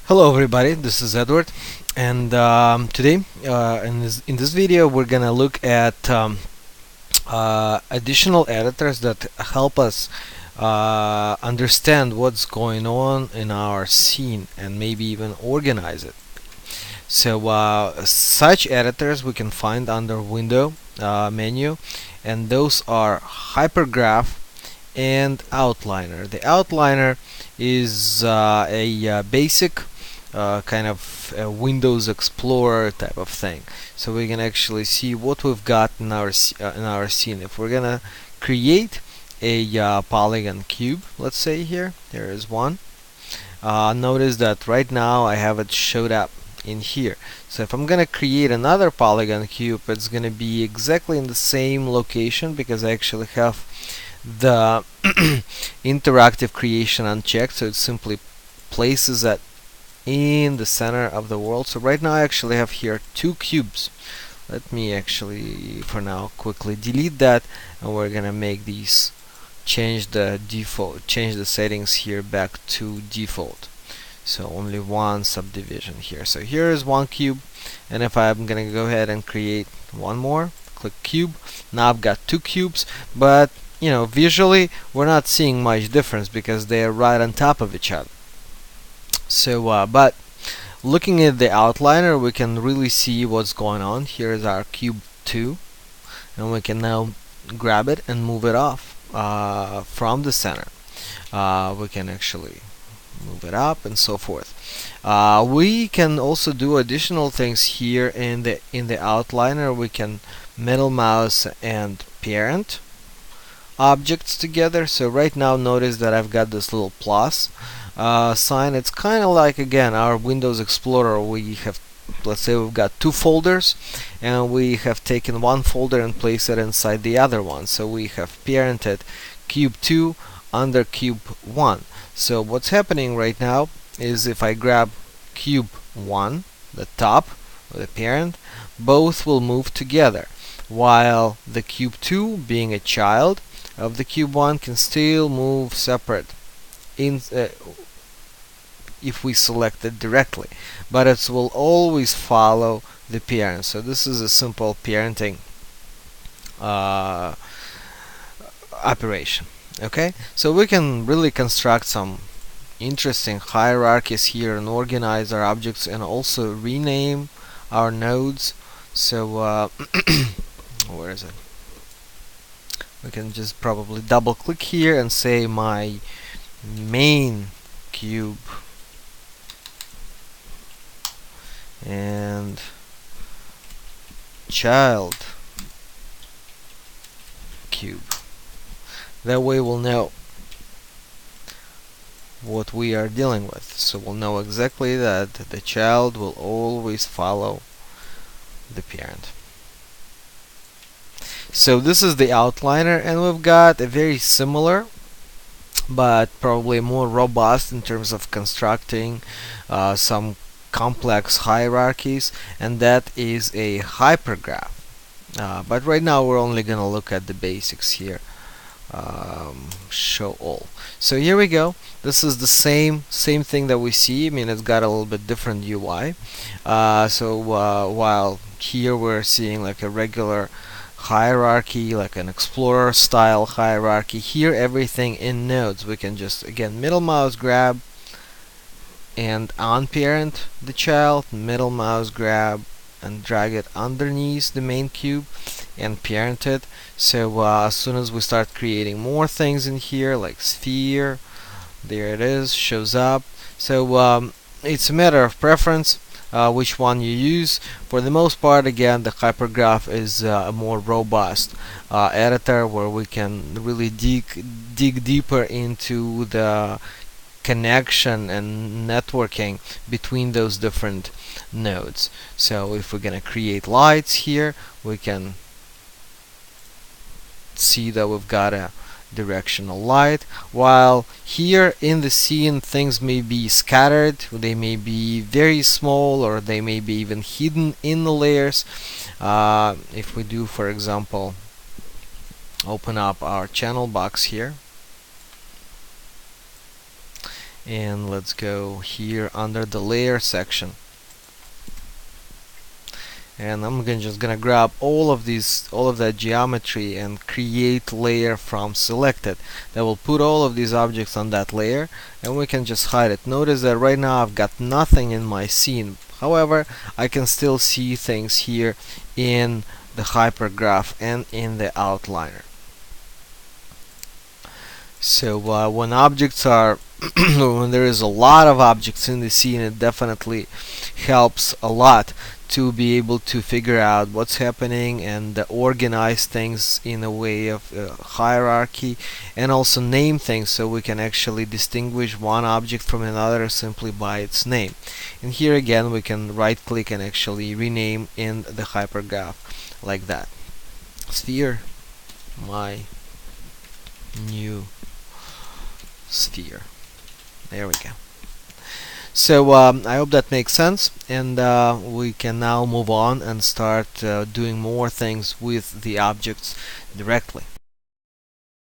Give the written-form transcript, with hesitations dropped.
Hello everybody, this is Edward, and today in this video we're gonna look at additional editors that help us understand what's going on in our scene and maybe even organize it. So such editors we can find under Window menu, and those are Hypergraph and Outliner. The Outliner is a basic kind of a Windows Explorer type of thing, so we can actually see what we've got in our scene. If we're gonna create a polygon cube, let's say here is one. Notice that right now I have it showed up in here. So if I'm gonna create another polygon cube, it's gonna be exactly in the same location because I actually have the interactive creation unchecked, so it simply places that in the center of the world. So right now I actually have here two cubes. Let me actually for now quickly delete that, and we're gonna make these change the settings here back to default. So only one subdivision here. So here is one cube, and if I'm gonna go ahead and create one more, click cube, now I've got two cubes, but you know, visually we're not seeing much difference because they are right on top of each other. So but looking at the outliner, we can really see what's going on. Here is our cube 2, and we can now grab it and move it off from the center. We can actually move it up and so forth. We can also do additional things here in the outliner. We can middle mouse and parent objects together. So right now notice that I've got this little plus sign. It's kind of like, again, our Windows Explorer. We have, let's say we've got two folders, and we have taken one folder and placed it inside the other one. So we have parented cube 2 under cube 1. So what's happening right now is if I grab cube 1, the top or the parent, both will move together, while the cube 2, being a child of the cube 1, can still move separate if we select it directly, but it will always follow the parent. So this is a simple parenting operation. Okay, so we can really construct some interesting hierarchies here and organize our objects and also rename our nodes. So where is it? We can just probably double click here and say my main cube and child cube. That way we'll know what we are dealing with. So we'll know exactly that the child will always follow the parent. So this is the outliner, and we've got a very similar but probably more robust in terms of constructing some complex hierarchies, and that is a hypergraph. But right now we're only gonna look at the basics here. Show all. So here we go. This is the same thing that we see. I mean, it's got a little bit different UI. While here we're seeing like a regular hierarchy, like an explorer style hierarchy, here everything in nodes. We can just, again, middle mouse grab and unparent the child, middle mouse grab and drag it underneath the main cube and parent it. So as soon as we start creating more things in here, like sphere, there it is, shows up. So it's a matter of preference which one you use. For the most part, again, the Hypergraph is a more robust editor where we can really dig deeper into the connection and networking between those different nodes. So if we're gonna create lights here, we can see that we've got a directional light, while here in the scene things may be scattered, they may be very small, or they may be even hidden in the layers. If we do, for example, open up our channel box here, And let's go here under the layer section, and I'm just gonna grab all of that geometry and create layer from selected. That will put all of these objects on that layer, and we can just hide it. Notice that right now I've got nothing in my scene. However, I can still see things here in the hypergraph and in the outliner. So when objects are when there is a lot of objects in the scene, it definitely helps a lot to be able to figure out what's happening and organize things in a way of hierarchy, and also name things so we can actually distinguish one object from another simply by its name. And here again we can right click and actually rename in the hypergraph like that. Sphere, my new sphere. There we go. So I hope that makes sense, and we can now move on and start doing more things with the objects directly.